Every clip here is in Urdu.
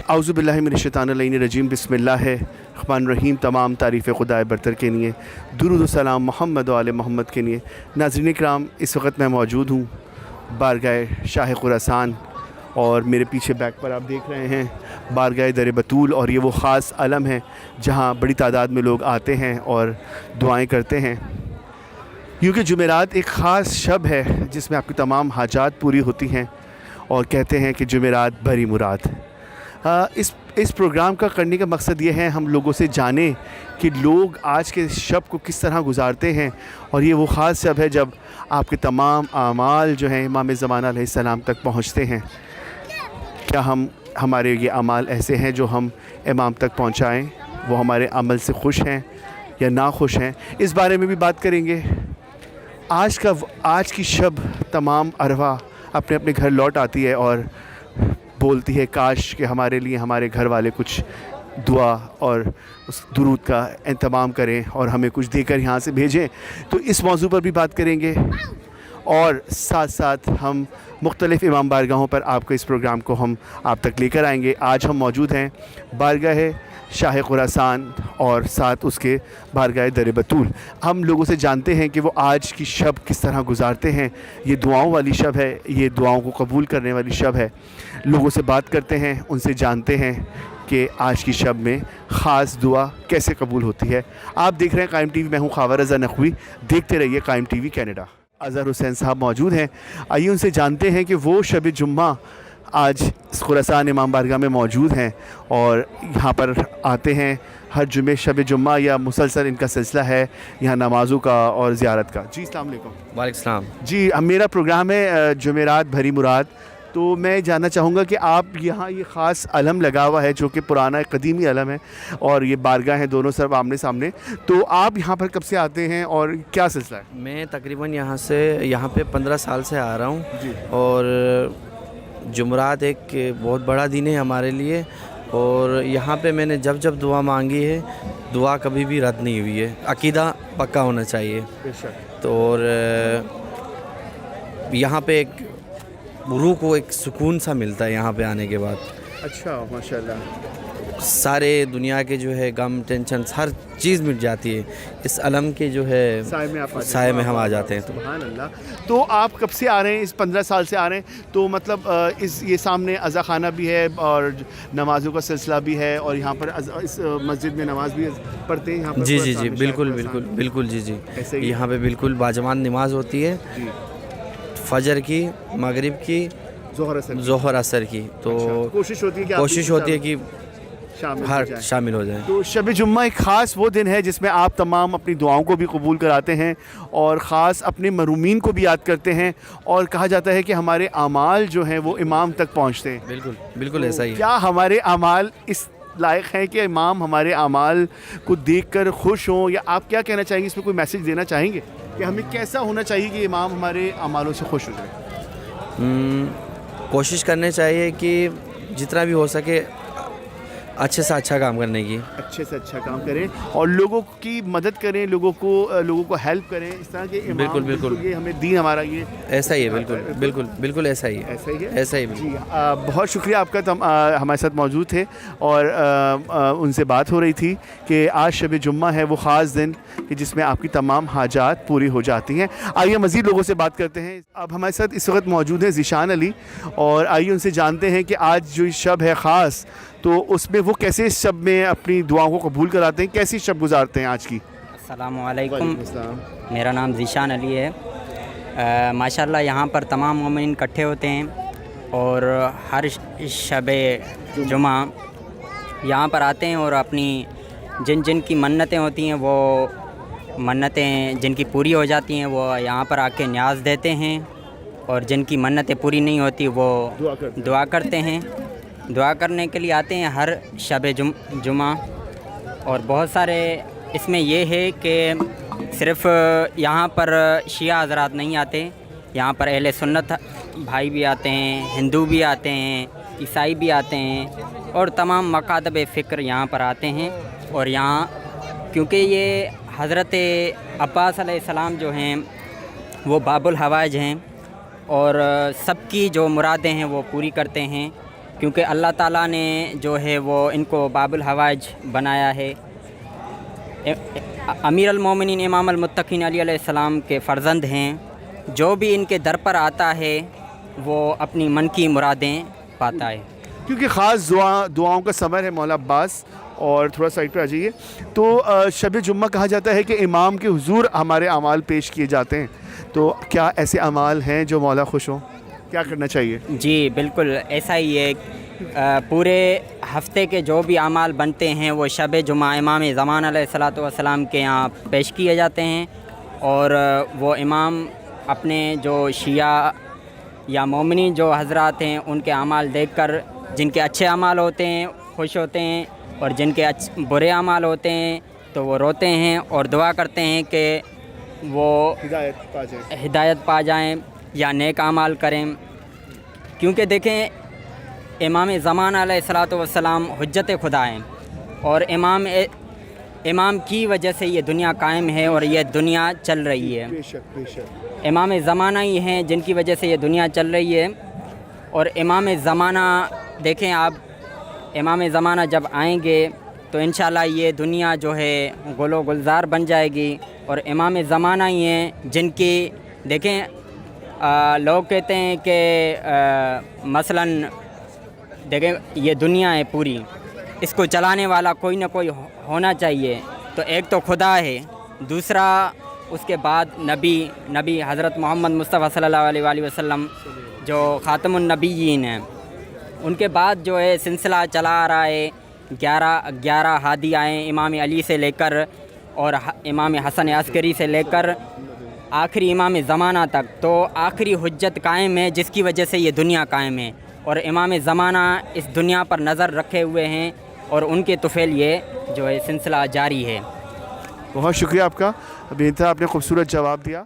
اعوذ باللہ من الشیطان الرجیم بسم اللہ الرحمن الرحیم. تمام تعریف خدا برتر کے لیے درود و سلام محمد و آل محمد کے لیے. ناظرین کرام، اس وقت میں موجود ہوں بارگاہ شاہ خراسان، اور میرے پیچھے بیک پر آپ دیکھ رہے ہیں بارگاہ در بطول، اور یہ وہ خاص علم ہے جہاں بڑی تعداد میں لوگ آتے ہیں اور دعائیں کرتے ہیں. کیونکہ جمعرات ایک خاص شب ہے جس میں آپ کی تمام حاجات پوری ہوتی ہیں، اور کہتے ہیں کہ جمعرات بھری مراد. اس پروگرام کا کرنے کا مقصد یہ ہے ہم لوگوں سے جانیں کہ لوگ آج کے شب کو کس طرح گزارتے ہیں، اور یہ وہ خاص شب ہے جب آپ کے تمام اعمال جو ہیں امام زمانہ علیہ السلام تک پہنچتے ہیں. کیا ہمارے یہ اعمال ایسے ہیں جو ہم امام تک پہنچائیں؟ وہ ہمارے عمل سے خوش ہیں یا ناخوش ہیں؟ اس بارے میں بھی بات کریں گے. آج کی شب تمام ارواح اپنے اپنے گھر لوٹ آتی ہے اور بولتی ہے کاش کہ ہمارے لیے ہمارے گھر والے کچھ دعا اور اس درود کا اہتمام کریں اور ہمیں کچھ دے کر یہاں سے بھیجیں. تو اس موضوع پر بھی بات کریں گے، اور ساتھ ساتھ ہم مختلف امام بارگاہوں پر آپ کو اس پروگرام کو ہم آپ تک لے کر آئیں گے. آج ہم موجود ہیں بارگاہ شاہ خراسان اور ساتھ اس کے بارگاہ در بطول. ہم لوگوں سے جانتے ہیں کہ وہ آج کی شب کس طرح گزارتے ہیں. یہ دعاؤں والی شب ہے، یہ دعاؤں کو قبول کرنے والی شب ہے. لوگوں سے بات کرتے ہیں، ان سے جانتے ہیں کہ آج کی شب میں خاص دعا کیسے قبول ہوتی ہے. آپ دیکھ رہے ہیں قائم ٹی وی، میں ہوں خاور رضا نقوی. دیکھتے رہیے قائم ٹی وی کینیڈا. اظہر حسین صاحب موجود ہیں، آئیے ان سے جانتے ہیں کہ وہ شب جمعہ آج خراسان امام بارگاہ میں موجود ہیں اور یہاں پر آتے ہیں ہر جمعے. شب جمعہ یا مسلسل ان کا سلسلہ ہے یہاں نمازوں کا اور زیارت کا. جی السلام علیکم. وعلیکم السلام. جی میرا پروگرام ہے جمعرات بھری مراد. تو میں جاننا چاہوں گا کہ آپ یہاں یہ خاص علم لگا ہوا ہے جو کہ پرانا قدیمی علم ہے، اور یہ بارگاہ ہیں دونوں طرف آمنے سامنے. تو آپ یہاں پر کب سے آتے ہیں اور کیا سلسلہ ہے؟ میں تقریباً یہاں پہ 15 سال سے آ رہا ہوں. جی. اور جمعرات ایک بہت بڑا دن ہے ہمارے لیے، اور یہاں پہ میں نے جب دعا مانگی ہے، دعا کبھی بھی رد نہیں ہوئی ہے. عقیدہ پکا ہونا چاہیے. بے شک. تو اور یہاں پہ ایک روح کو ایک سکون سا ملتا ہے یہاں پہ آنے کے بعد. اچھا ماشاء اللہ. سارے دنیا کے جو ہے غم ٹینشن ہر چیز مٹ جاتی ہے اس علم کے جو ہے سائے میں ہم آ جاتے ہیں. سبحان اللہ. تو آپ کب سے آ رہے ہیں؟ اس 15 سال سے آ رہے ہیں. تو مطلب یہ سامنے عزا خانہ بھی ہے اور نمازوں کا سلسلہ بھی ہے، اور یہاں پر اس مسجد میں نماز بھی پڑھتے ہیں یہاں پر؟ جی بالکل جی. یہاں پہ بالکل باجماعت نماز ہوتی ہے، فجر کی، مغرب کی، ظہر اثر کی. تو کوشش ہوتی ہے کہ شامل ہو جائیں. تو شب جمعہ ایک خاص وہ دن ہے جس میں آپ تمام اپنی دعاؤں کو بھی قبول کراتے ہیں اور خاص اپنے مرومین کو بھی یاد کرتے ہیں، اور کہا جاتا ہے کہ ہمارے اعمال جو ہیں وہ امام تک پہنچتے ہیں. بالکل ایسا ہی ہے. کیا ہمارے اعمال اس لائق ہیں کہ امام ہمارے اعمال کو دیکھ کر خوش ہوں، یا آپ کیا کہنا چاہیں گے؟ اس میں کوئی میسج دینا چاہیں گے کہ ہمیں کیسا ہونا چاہیے کہ امام ہمارے اعمالوں سے خوش ہو جائے؟ کوشش کرنے چاہیے کہ جتنا بھی ہو سکے اچھے سے اچھا کام کرنے کی، اچھے سے اچھا کام کریں اور لوگوں کی مدد کریں، لوگوں کو ہیلپ کریں. اس طرح کے بالکل یہ ہمیں دین ہمارا یہ ایسا ہی ہے. بالکل ایسا ہی ہے. جی بہت شکریہ آپ کا. ہمارے ساتھ موجود تھے اور ان سے بات ہو رہی تھی کہ آج شب جمعہ ہے، وہ خاص دن کہ جس میں آپ کی تمام حاجات پوری ہو جاتی ہیں. آئیے مزید لوگوں سے بات کرتے ہیں. اب ہمارے ساتھ اس وقت موجود ہیں ذیشان علی، اور آئیے ان سے جانتے ہیں کہ آج جو شب ہے خاص، تو اس میں وہ کیسے اس شب میں اپنی دعاؤں کو قبول کراتے ہیں، کیسی شب گزارتے ہیں آج کی؟ السلام علیکم. میرا نام ذیشان علی ہے. ماشاءاللہ یہاں پر تمام مومنین اکٹھے ہوتے ہیں، اور ہر شب جمعہ یہاں پر آتے ہیں اور اپنی جن کی منتیں ہوتی ہیں، وہ منتیں جن کی پوری ہو جاتی ہیں وہ یہاں پر آ کے نیاز دیتے ہیں، اور جن کی منتیں پوری نہیں ہوتی وہ دعا کرتے ہیں. دعا کرنے کے لیے آتے ہیں ہر شب جمعہ. اور بہت سارے اس میں یہ ہے کہ صرف یہاں پر شیعہ حضرات نہیں آتے، یہاں پر اہل سنت بھائی بھی آتے ہیں، ہندو بھی آتے ہیں، عیسائی بھی آتے ہیں، اور تمام مکاتب فکر یہاں پر آتے ہیں. اور یہاں کیونکہ یہ حضرت عباس علیہ السلام جو ہیں وہ باب الحوائج ہیں، اور سب کی جو مرادیں ہیں وہ پوری کرتے ہیں. کیونکہ اللہ تعالیٰ نے جو ہے وہ ان کو باب الحوائج بنایا ہے. امیر المومنین امام المتقین علیہ السلام کے فرزند ہیں. جو بھی ان کے در پر آتا ہے وہ اپنی من کی مرادیں پاتا ہے. کیونکہ خاص دعاؤں کا سمر ہے مولا عباس. اور تھوڑا سائڈ پہ آ جائیے. تو شب جمعہ کہا جاتا ہے کہ امام کے حضور ہمارے اعمال پیش کیے جاتے ہیں. تو کیا ایسے اعمال ہیں جو مولا خوش ہوں؟ کیا کرنا چاہیے؟ جی بالکل ایسا ہی ہے. پورے ہفتے کے جو بھی اعمال بنتے ہیں وہ شب جمعہ امام زمان علیہ الصلوۃ والسلام کے یہاں پیش کیے جاتے ہیں. اور وہ امام اپنے جو شیعہ یا مومنی جو حضرات ہیں ان کے اعمال دیکھ کر جن کے اچھے اعمال ہوتے ہیں خوش ہوتے ہیں اور جن کے برے اعمال ہوتے ہیں تو وہ روتے ہیں اور دعا کرتے ہیں کہ وہ ہدایت پا جائیں یا نیک اعمال کریں. کیونکہ دیکھیں امام زمان علیہ الصلوۃ والسلام حجت خدا ہیں اور امام کی وجہ سے یہ دنیا قائم ہے اور یہ دنیا چل رہی ہے. امام زمانہ ہی ہیں جن کی وجہ سے یہ دنیا چل رہی ہے. اور امام زمانہ دیکھیں آپ امام زمانہ جب آئیں گے تو انشاءاللہ یہ دنیا جو ہے گل و گلزار بن جائے گی. اور امام زمانہ ہی ہیں جن کی دیکھیں لوگ کہتے ہیں کہ مثلاً دیکھیں یہ دنیا ہے پوری اس کو چلانے والا کوئی نہ کوئی ہونا چاہیے. تو ایک تو خدا ہے, دوسرا اس کے بعد نبی حضرت محمد مصطفیٰ صلی اللہ علیہ وآلہ وسلم جو خاتم النبیین ہیں. ان کے بعد جو ہے سلسلہ چلا آ رہا ہے 11 ہادی آئے امام علی سے لے کر اور امام حسن عسکری سے لے کر آخری امام زمانہ تک. تو آخری حجت قائم ہے جس کی وجہ سے یہ دنیا قائم ہے اور امام زمانہ اس دنیا پر نظر رکھے ہوئے ہیں اور ان کے طفیل یہ جو ہے سلسلہ جاری ہے. بہت شکریہ آپ کا. ابھی انتہا آپ نے خوبصورت جواب دیا.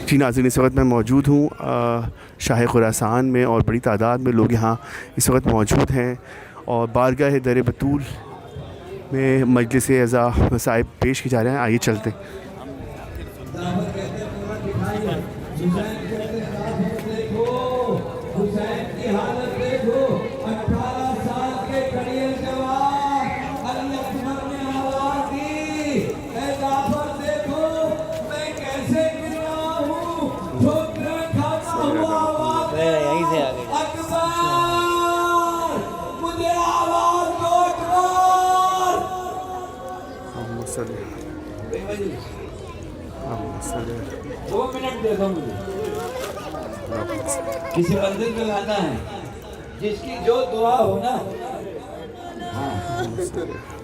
جی ناظرین, اس وقت میں موجود ہوں شاہ خراسان میں اور بڑی تعداد میں لوگ یہاں اس وقت موجود ہیں اور بارگاہ در بطول میں مجلس عزا مصائب پیش کی جا رہے ہیں. آئیے چلتے. کسی منزل میں لانا ہے جس کی جو دعا ہو نا.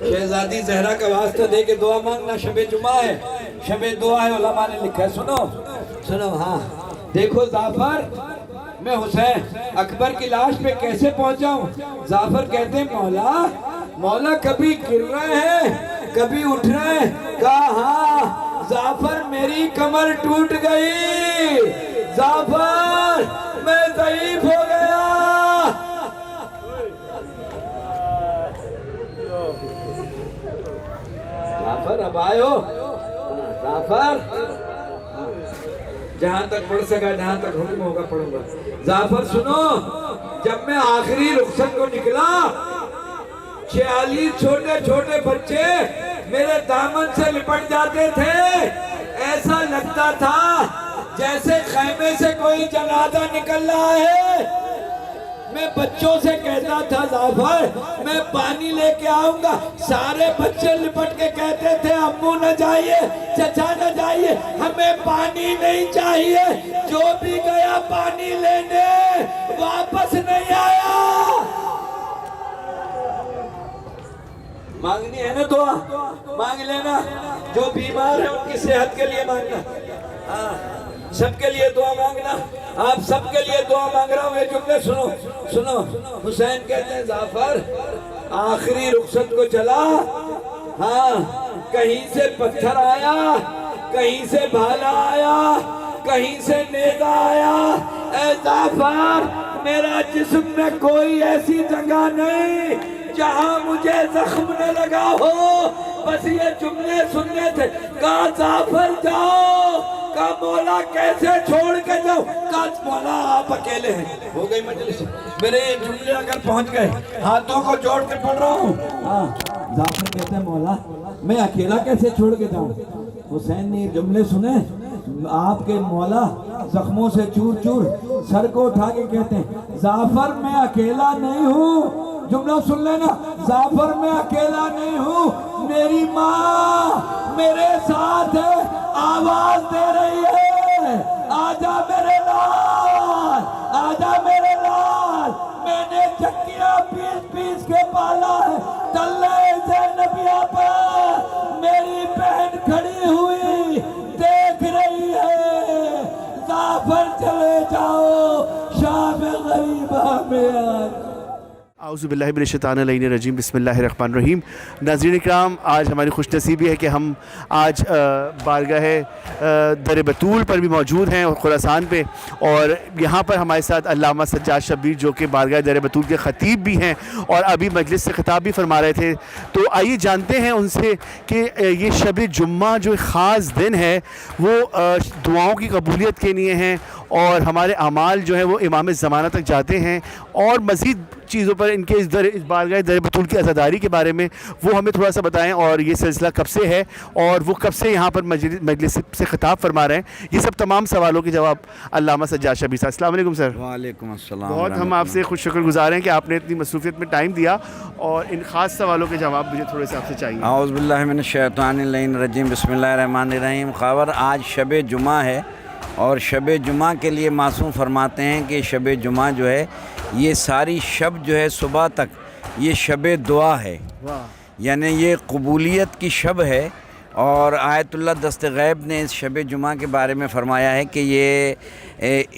شہزادی زہرا کا واسطہ دے کے دعا مانگنا شب جمعہ ہے, شب دعا ہے. علماء نے لکھا ہے, سنو. ہاں دیکھو زعفر میں حسین اکبر کی لاش پہ کیسے پہنچا ہوں. زعفر کہتے ہیں مولا کبھی گر رہے ہیں کبھی اٹھ رہے ہیں. کہا ہاں زعفر میری کمر ٹوٹ گئی, زعفر میں ضعیف ہو گیا. زعفر اب آئے ہو. زعفر جہاں تک پڑھ سکا جہاں تک حکم ہوگا پڑھوں گا. زعفر سنو, جب میں آخری رخصت کو نکلا 46 چھوٹے چھوٹے بچے میرے دامن سے لپٹ جاتے تھے. ایسا لگتا تھا جیسے خیمے سے کوئی جنازہ نکل رہا ہے. میں بچوں سے کہتا تھا زعفر میں پانی لے کے آؤں گا. سارے بچے لپٹ کے کہتے تھے امو نہ جائیے, چچا نہ جائیے, ہمیں پانی نہیں چاہیے. جو بھی گیا پانی لینے واپس نہیں آیا. مانگنی ہے نا دعا, مانگ لینا. جو بیمار ہے ان کی صحت کے لیے مانگنا, سب کے لیے دعا مانگنا. آپ سب کے لیے دعا مانگ رہا ہوں. یہ جملے سنو. حسین کہتے ہیں زعفر آخری رخصت کو چلا, ہاں کہیں سے پتھر آیا, کہیں سے بھالا آیا, کہیں سے نیزہ آیا. اے زعفر میرا جسم میں کوئی ایسی جگہ نہیں جہاں مجھے زخم نہ لگا ہو. بس یہ جملے سننے تھے. کہا جعفر جاؤ. کہا مولا کیسے چھوڑ کے جاؤ. کہا مولا آپ اکیلے ہیں. ہو گئی مجلس. میرے یہ جملے اگر پہنچ گئے, ہاتھوں کو جوڑ کے پڑھ رہا ہوں. ہاں جعفر کہتے ہیں مولا میں اکیلا کیسے چھوڑ کے جاؤں. حسین نے یہ جملے سنے. آپ کے مولا زخموں سے چور چور سر کو اٹھا کے کہتے ہیں جعفر میں اکیلا نہیں ہوں. جملہ سن لینا. جعفر میں اکیلا نہیں ہوں, میری ماں میرے ساتھ ہے, آواز دے رہی ہے آجا میرے لال, آجا میرے لال. میں نے چکیاں پیس پیس کے پالا ہے تلے زینبیہ پر. میری بہن کھڑی ہوئی دیکھ رہی ہے. جعفر چلے جاؤ, شام غریبہ میں. اعوذ باللہ من الشیطان الرجیم. بسم اللہ الرحمن الرحیم. ناظرین اکرام, آج ہماری خوش نصیبی ہے کہ ہم آج بارگاہ در بطول پر بھی موجود ہیں اور خراسان پہ, اور یہاں پر ہمارے ساتھ علامہ سجاد شبیر جو کہ بارگاہ در بطول کے خطیب بھی ہیں اور ابھی مجلس سے خطاب بھی فرما رہے تھے. تو آئیے جانتے ہیں ان سے کہ یہ شب جمعہ جو خاص دن ہے وہ دعاؤں کی قبولیت کے لیے ہیں اور ہمارے اعمال جو ہیں وہ امام زمانہ تک جاتے ہیں, اور مزید چیزوں پر ان کے اس بارگاہ در بطول کی عزاداری کے بارے میں وہ ہمیں تھوڑا سا بتائیں, اور یہ سلسلہ کب سے ہے اور وہ کب سے یہاں پر مجلس سے خطاب فرما رہے ہیں. یہ سب تمام سوالوں کے جواب علامہ سجاد شبیر صاحب. السلام علیکم سر. وعلیکم السلام. بہت ہم آپ سے خوش شکر گزار ہیں کہ آپ نے اتنی مصروفیت میں ٹائم دیا, اور ان خاص سوالوں کے جواب مجھے تھوڑے سے آپ سے چاہیے. اعوذ باللہ من الشیطان الرجیم. بسم اللہ الرحمن الرحیم. خبر آج شب جمعہ ہے, اور شب جمعہ کے لیے معصوم فرماتے ہیں کہ شب جمعہ جو ہے یہ ساری شب جو ہے صبح تک یہ شب دعا ہے, یعنی یہ قبولیت کی شب ہے. اور آیت اللہ دست غیب نے اس شب جمعہ کے بارے میں فرمایا ہے کہ یہ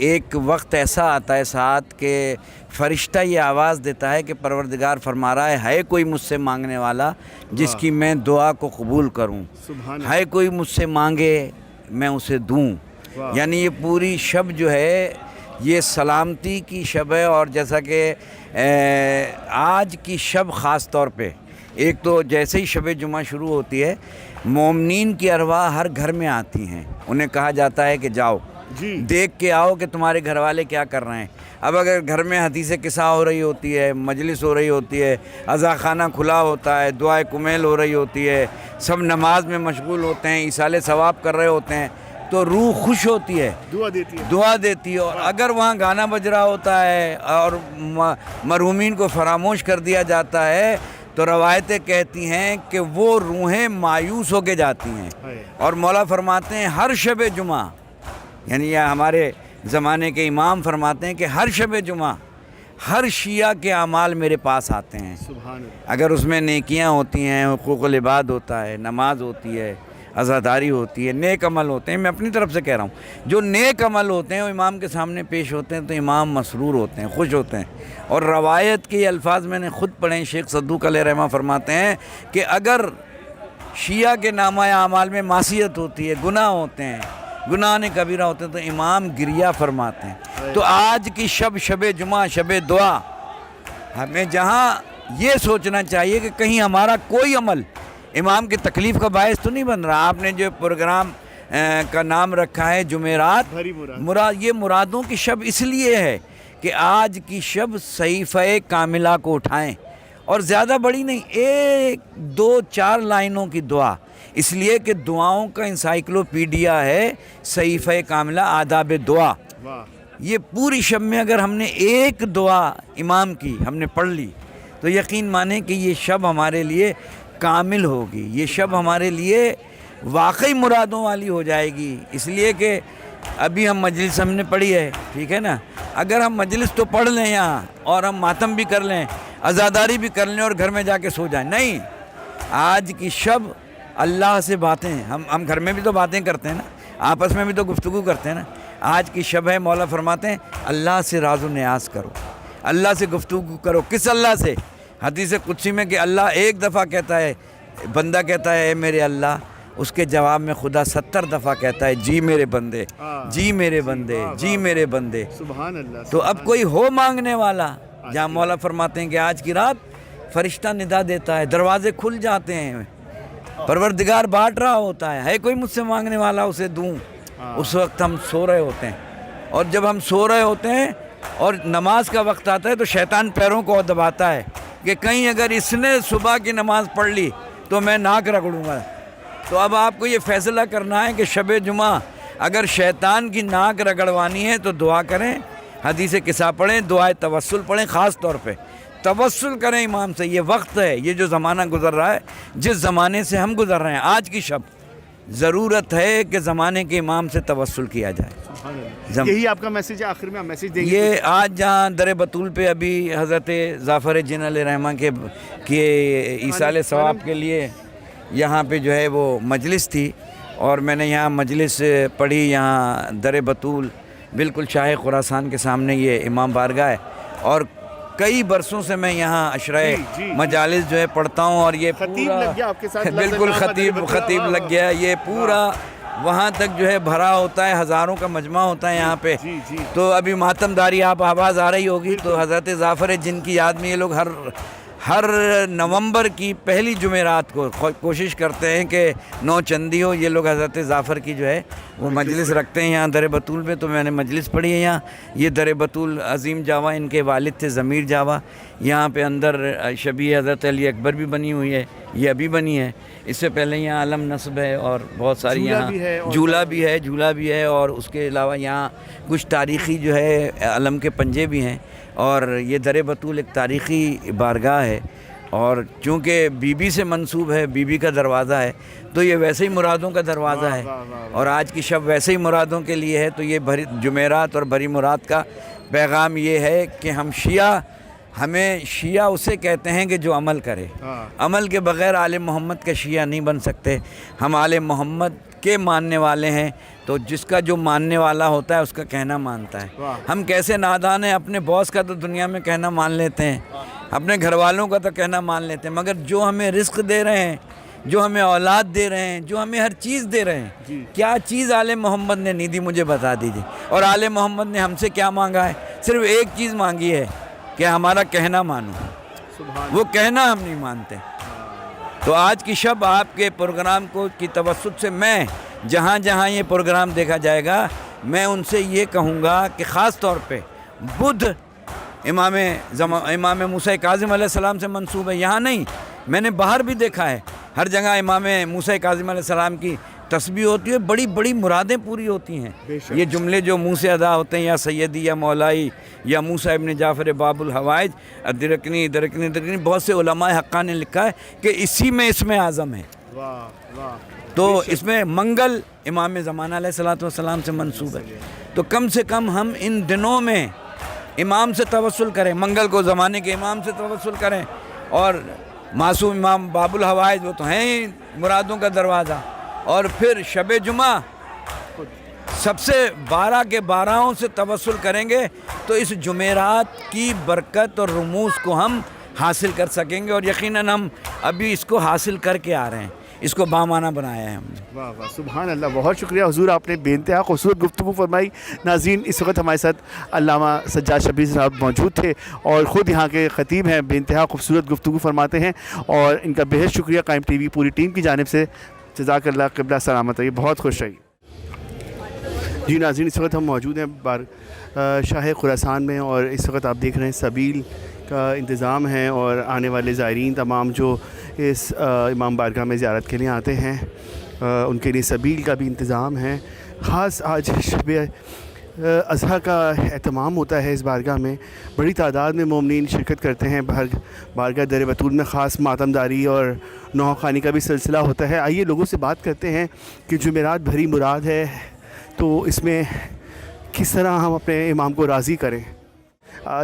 ایک وقت ایسا آتا ہے ساتھ کہ فرشتہ یہ آواز دیتا ہے کہ پروردگار فرما رہا ہے کوئی مجھ سے مانگنے والا جس کی میں دعا کو قبول کروں, ہے کوئی مجھ سے مانگے میں اسے دوں. یعنی یہ پوری شب جو ہے یہ سلامتی کی شب ہے. اور جیسا کہ آج کی شب خاص طور پہ, ایک تو جیسے ہی شب جمعہ شروع ہوتی ہے مومنین کی ارواح ہر گھر میں آتی ہیں, انہیں کہا جاتا ہے کہ جاؤ دیکھ کے آؤ کہ تمہارے گھر والے کیا کر رہے ہیں. اب اگر گھر میں حدیث قصہ ہو رہی ہوتی ہے, مجلس ہو رہی ہوتی ہے, عزا خانہ کھلا ہوتا ہے, دعائے کمیل ہو رہی ہوتی ہے, سب نماز میں مشغول ہوتے ہیں, ایصال ثواب کر رہے ہوتے ہیں, تو روح خوش ہوتی ہے, دعا دیتی ہے. اور اگر وہاں گانا بج رہا ہوتا ہے اور مرحومین کو فراموش کر دیا جاتا ہے تو روایتیں کہتی ہیں کہ وہ روحیں مایوس ہو کے جاتی ہیں. اور مولا فرماتے ہیں ہر شب جمعہ, یعنی یہ ہمارے زمانے کے امام فرماتے ہیں کہ ہر شب جمعہ ہر شیعہ کے اعمال میرے پاس آتے ہیں. اگر اس میں نیکیاں ہوتی ہیں, حقوق العباد ہوتا ہے, نماز ہوتی ہے, عزاداری ہوتی ہے, نیک عمل ہوتے ہیں, میں اپنی طرف سے کہہ رہا ہوں, جو نیک عمل ہوتے ہیں وہ امام کے سامنے پیش ہوتے ہیں تو امام مسرور ہوتے ہیں, خوش ہوتے ہیں. اور روایت کے الفاظ میں نے خود پڑھے, شیخ صدوق علیہ رحمہ فرماتے ہیں کہ اگر شیعہ کے نامہ اعمال میں معصیت ہوتی ہے, گناہ ہوتے ہیں, گناہ کبیرہ ہوتے ہیں, تو امام گریہ فرماتے ہیں. تو آج کی شب جمعہ, شب دعا, ہمیں جہاں یہ سوچنا چاہیے کہ کہیں ہمارا کوئی عمل امام کی تکلیف کا باعث تو نہیں بن رہا. آپ نے جو پروگرام کا نام رکھا ہے جمعرات, یہ مرادوں کی شب اس لیے ہے کہ آج کی شب صحیفہ کاملہ کو اٹھائیں, اور زیادہ بڑی نہیں, 1 2 4 لائنوں کی دعا, اس لیے کہ دعاؤں کا انسائکلوپیڈیا ہے صحیفہ کاملہ آداب دعا. یہ پوری شب میں اگر ہم نے ایک دعا امام کی ہم نے پڑھ لی تو یقین مانیں کہ یہ شب ہمارے لیے کامل ہوگی, یہ شب ہمارے لیے واقعی مرادوں والی ہو جائے گی. اس لیے کہ ابھی ہم مجلس ہم نے پڑھی ہے, ٹھیک ہے نا, اگر ہم مجلس تو پڑھ لیں یہاں اور ہم ماتم بھی کر لیں, عزاداری بھی کر لیں اور گھر میں جا کے سو جائیں, نہیں. آج کی شب اللہ سے باتیں, ہم گھر میں بھی تو باتیں کرتے ہیں نا, آپس میں بھی تو گفتگو کرتے ہیں نا. آج کی شب ہے, مولا فرماتے ہیں اللہ سے راز و نیاز کرو, اللہ سے گفتگو کرو. کس اللہ سے؟ حدیث قدسی میں کہ اللہ ایک دفعہ کہتا ہے, بندہ کہتا ہے اے میرے اللہ, اس کے جواب میں خدا 70 دفعہ کہتا ہے جی میرے بندے، جی میرے بندے، جی میرے بندے۔ سبحان اللہ۔ تو اب کوئی ہو مانگنے والا، جہاں مولا فرماتے ہیں کہ آج کی رات فرشتہ ندا دیتا ہے، دروازے کھل جاتے ہیں، پروردگار بانٹ رہا ہوتا ہے کوئی مجھ سے مانگنے والا اسے دوں۔ اس وقت ہم سو رہے ہوتے ہیں، اور جب ہم سو رہے ہوتے ہیں اور نماز کا وقت آتا ہے تو شیطان پیروں کو دباتا ہے کہ کہیں اگر اس نے صبح کی نماز پڑھ لی تو میں ناک رگڑوں گا۔ تو اب آپ کو یہ فیصلہ کرنا ہے کہ شب جمعہ اگر شیطان کی ناک رگڑوانی ہے تو دعا کریں، حدیث قصہ پڑھیں، دعائے توسل پڑھیں، خاص طور پہ توسل کریں امام سے۔ یہ وقت ہے، یہ جو زمانہ گزر رہا ہے، جس زمانے سے ہم گزر رہے ہیں آج کی شب، ضرورت ہے کہ زمانے کے امام سے توسل کیا جائے۔ یہی آپ کا میسیج ہے، آخر میں آپ میسیج دیں گے؟ یہ آج جہاں در بطول پہ ابھی حضرت ظافر جن علیہ رحمہ کے ایصال ثواب کے لیے یہاں پہ جو ہے وہ مجلس تھی، اور میں نے یہاں مجلس پڑھی، یہاں در بطول بالکل شاہ خراسان کے سامنے یہ امام بارگاہ ہے، اور کئی برسوں سے میں یہاں عشرۂ مجالس جو ہے پڑھتا ہوں، اور یہ پورا بالکل خطیب لگ گیا، یہ پورا وہاں تک جو ہے بھرا ہوتا ہے، ہزاروں کا مجمع ہوتا ہے یہاں پہ۔ تو ابھی ماتم داری آپ آواز آ رہی ہوگی، تو حضرت ظافر جن کی یاد میں یہ لوگ ہر نومبر کی پہلی جمعرات کو کوشش کرتے ہیں کہ 9 چندی ہو، یہ لوگ حضرت ظافر کی جو ہے وہ مجلس رکھتے ہیں یہاں در بطول میں۔ تو میں نے مجلس پڑھی ہے یہاں، یہ در بطول عظیم جاوا ان کے والد تھے ضمیر جاوا، یہاں پہ اندر شبیہ حضرت علی اکبر بھی بنی ہوئی ہے، یہ ابھی بنی ہے، اس سے پہلے یہاں علم نصب ہے اور بہت ساری یہاں جھولا بھی ہے، اور اس کے علاوہ یہاں کچھ تاریخی جو ہے علم کے پنجے بھی ہیں، اور یہ در بطول ایک تاریخی بارگاہ ہے، اور چونکہ بی بی سے منسوب ہے، بی بی کا دروازہ ہے، تو یہ ویسے ہی مرادوں کا دروازہ ہے، اور آج کی شب ویسے ہی مرادوں کے لیے ہے۔ تو یہ جمعرات اور بری مراد کا پیغام یہ ہے کہ ہمیں شیعہ اسے کہتے ہیں کہ جو عمل کرے، عمل کے بغیر آل محمد کا شیعہ نہیں بن سکتے۔ ہم آل محمد کے ماننے والے ہیں، تو جس کا جو ماننے والا ہوتا ہے اس کا کہنا مانتا ہے۔ ہم کیسے نادان ہیں، اپنے باس کا تو دنیا میں کہنا مان لیتے ہیں، اپنے گھر والوں کا تو کہنا مان لیتے ہیں، مگر جو ہمیں رزق دے رہے ہیں، جو ہمیں اولاد دے رہے ہیں، جو ہمیں ہر چیز دے رہے ہیں، کیا چیز آل محمد نے نہیں دی، مجھے بتا دیجیے۔ اور آل محمد نے ہم سے کیا مانگا ہے؟ صرف ایک چیز مانگی ہے کہ ہمارا کہنا مانو، وہ کہنا ہم نہیں مانتے۔ تو آج کی شب آپ کے پروگرام کی توسط سے میں جہاں جہاں یہ پروگرام دیکھا جائے گا، میں ان سے یہ کہوں گا کہ خاص طور پہ بدھ امام موسیٰ کاظم علیہ السلام سے منسوب ہے، یہاں نہیں، میں نے باہر بھی دیکھا ہے، ہر جگہ امام موسیٰ کاظم علیہ السلام کی تسبیح ہوتی ہے، بڑی بڑی مرادیں پوری ہوتی ہیں۔ یہ جملے جو منہ سے ادا ہوتے ہیں، یا سیدی یا مولائی یا موسیٰ ابن جعفر باب الحوائج، درکنی درکنی درکنی، بہت سے علماء حقہ نے لکھا ہے کہ اسی میں اسم اعظم ہے۔ تو اس میں منگل امام زمانہ علیہ السلام سے منسوب ہے، تو کم سے کم ہم ان دنوں میں امام سے توسل کریں، منگل کو زمانے کے امام سے توسل کریں، اور معصوم امام باب الحوائج وہ تو ہیں ہی مرادوں کا دروازہ، اور پھر شب جمعہ سب سے 12 کے 12 سے توسل کریں گے تو اس جمعرات کی برکت اور رموز کو ہم حاصل کر سکیں گے، اور یقیناً ہم ابھی اس کو حاصل کر کے آ رہے ہیں، اس کو بامانہ بنایا ہے ہم نے۔ واہ واہ، سبحان اللہ، بہت شکریہ حضور، آپ نے بے انتہا خوبصورت گفتگو فرمائی۔ ناظرین، اس وقت ہمارے ساتھ علامہ سجاد شبیر صاحب موجود تھے، اور خود یہاں کے خطیب ہیں، بے انتہا خوبصورت گفتگو فرماتے ہیں، اور ان کا بہت شکریہ قائم ٹی وی پوری ٹیم کی جانب سے۔ جزاک اللہ، قبلہ سلامت رہیے، بہت خوش رہیے۔ جی ناظرین، اس وقت ہم موجود ہیں شاہ خراسان میں، اور اس وقت آپ دیکھ رہے ہیں سبیل کا انتظام ہے، اور آنے والے زائرین تمام جو اس امام بارگاہ میں زیارت کے لیے آتے ہیں ان کے لیے سبیل کا بھی انتظام ہے۔ خاص آج شب اضحیٰ کا اہتمام ہوتا ہے اس بارگاہ میں، بڑی تعداد میں مومنین شرکت کرتے ہیں، بارگاہ در بطول میں خاص ماتم داری اور نوحہ خوانی کا بھی سلسلہ ہوتا ہے۔ آئیے لوگوں سے بات کرتے ہیں کہ جمعرات بھری مراد ہے، تو اس میں کس طرح ہم اپنے امام کو راضی کریں۔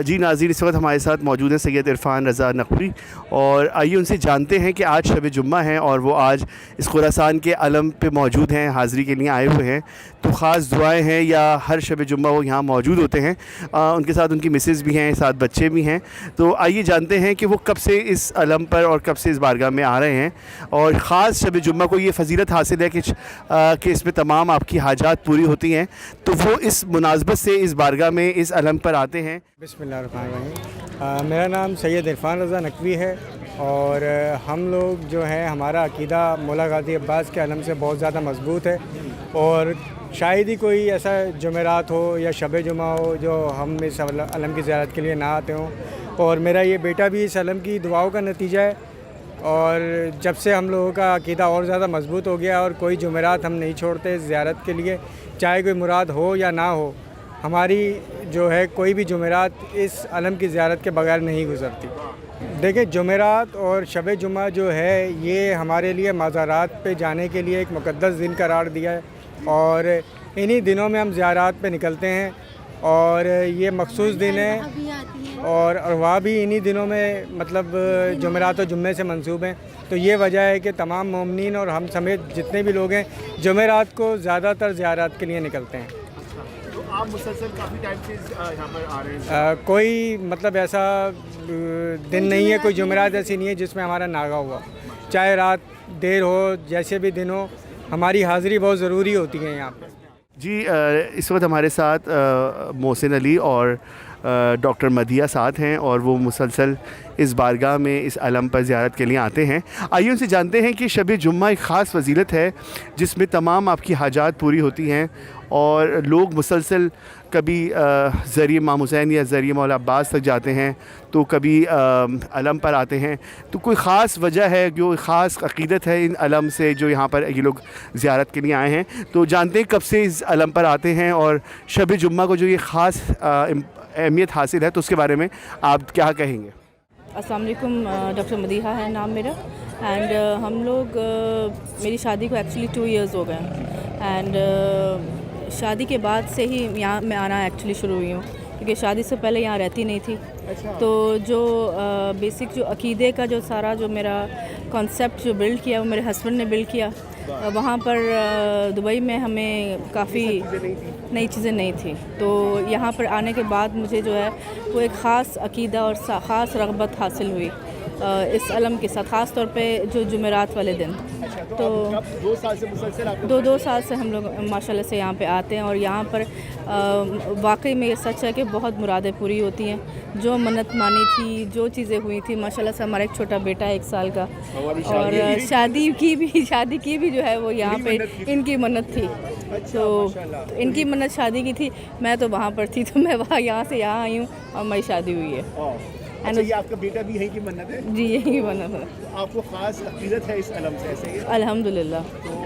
جی ناظرین، اس وقت ہمارے ساتھ موجود ہیں سید عرفان رضا نقوی، اور آئیے ان سے جانتے ہیں کہ آج شب جمعہ ہیں اور وہ آج اس خراسان کے علم پہ موجود ہیں، حاضری کے لیے آئے ہوئے ہیں، تو خاص دعائیں ہیں یا ہر شب جمعہ وہ یہاں موجود ہوتے ہیں؟ ان کے ساتھ ان کی مسز بھی ہیں، ساتھ بچے بھی ہیں، تو آئیے جانتے ہیں کہ وہ کب سے اس علم پر اور کب سے اس بارگاہ میں آ رہے ہیں، اور خاص شب جمعہ کو یہ فضیلت حاصل ہے کہ اس میں تمام آپ کی حاجات پوری ہوتی ہیں، تو وہ اس مناسبت سے اس بارگاہ میں اس علم پر آتے ہیں۔ بسم اللہ الرحمن الرحیم۔ میرا نام سید عرفان رضا نقوی ہے، اور ہم لوگ جو ہیں ہمارا عقیدہ مولا غازی عباس کے علم سے بہت زیادہ مضبوط ہے، اور شاید ہی کوئی ایسا جمعرات ہو یا شب جمعہ ہو جو ہم اس علم کی زیارت کے لیے نہ آتے ہوں، اور میرا یہ بیٹا بھی اس علم کی دعاؤں کا نتیجہ ہے، اور جب سے ہم لوگوں کا عقیدہ اور زیادہ مضبوط ہو گیا اور کوئی جمعرات ہم نہیں چھوڑتے زیارت کے لیے، چاہے کوئی مراد ہو یا نہ ہو، ہماری جو ہے کوئی بھی جمعرات اس علم کی زیارت کے بغیر نہیں گزرتی۔ دیکھیں، جمعرات اور شب جمعہ جو ہے یہ ہمارے لیے مزارات پہ جانے کے لیے ایک مقدس دن قرار دیا ہے، اور انہی دنوں میں ہم زیارات پہ نکلتے ہیں، اور یہ مخصوص دن ہے، اور ارواح بھی انہی دنوں میں مطلب جمعرات و جمعے سے منسوب ہیں، تو یہ وجہ ہے کہ تمام مومنین اور ہم سمیت جتنے بھی لوگ ہیں جمعرات کو زیادہ تر زیارات کے لیے نکلتے ہیں۔ آپ مسلسل کافی ٹائم سے یہاں پر آ رہے ہیں؟ کوئی مطلب ایسا دن نہیں ہے، کوئی جمعرات ایسی نہیں ہے جس میں ہمارا ناغہ ہوا، چاہے رات دیر ہو جیسے بھی دن ہو، ہماری حاضری بہت ضروری ہوتی ہے یہاں پہ۔ جی اس وقت ہمارے ساتھ محسن علی اور ڈاکٹر مدیہ ساتھ ہیں، اور وہ مسلسل اس بارگاہ میں اس علم پر زیارت کے لیے آتے ہیں۔ آئیے ان سے جانتے ہیں کہ شب جمعہ ایک خاص فضیلت ہے جس میں تمام آپ کی حاجات پوری ہوتی ہیں، اور لوگ مسلسل کبھی ذریعہ امام حسین یا ذریعہ مولا عباس تک جاتے ہیں، تو کبھی علم پر آتے ہیں، تو کوئی خاص وجہ ہے، جو خاص عقیدت ہے ان علم سے جو یہاں پر یہ لوگ زیارت کے لیے آئے ہیں، تو جانتے ہیں کب سے اس علم پر آتے ہیں اور شب جمعہ کو جو یہ خاص اہمیت حاصل ہے، تو اس کے بارے میں آپ کیا کہیں گے؟ السلام علیکم، ڈاکٹر مدیحہ ہے نام میرا، اینڈ ہم لوگ میری شادی کو ایکچولی 2 ایئرز ہو گئے ہیں، اینڈ شادی کے بعد سے ہی یہاں میں آنا ایکچولی شروع ہوئی ہوں، کیونکہ شادی سے پہلے یہاں رہتی نہیں تھی، تو جو بیسک جو عقیدے کا جو سارا جو میرا کانسیپٹ جو بلڈ کیا وہ میرے ہسبینڈ نے بلڈ کیا۔ وہاں پر دبئی میں ہمیں کافی نئی چیزیں نہیں تھیں، تو یہاں پر آنے کے بعد مجھے جو ہے وہ ایک خاص عقیدہ اور خاص رغبت حاصل ہوئی اس علم کے ساتھ، خاص طور پہ جو جمعرات والے دن۔ تو 2 سال سے مسلسل آپ 2 سال سے ہم لوگ ماشاءاللہ سے یہاں پہ آتے ہیں، اور یہاں پر واقعی میں یہ سچ ہے کہ بہت مرادیں پوری ہوتی ہیں، جو منت مانی تھی، جو چیزیں ہوئی تھیں، ماشاءاللہ سے ہمارا ایک چھوٹا بیٹا ہے 1 سال کا، اور شادی کی بھی جو ہے وہ یہاں پہ ان کی منت تھی، تو ان کی منت شادی کی تھی، میں تو وہاں پر تھی، تو میں وہاں یہاں سے یہاں آئی ہوں اور ہماری شادی ہوئی ہے۔ اچھا، یہ آپ کا بیٹا بھی یہیں کی منت ہے؟ جی یہی منت ہے۔ آپ کو خاص عقیدت ہے اس علم سے، ایسے ہی؟ الحمدللہ۔ تو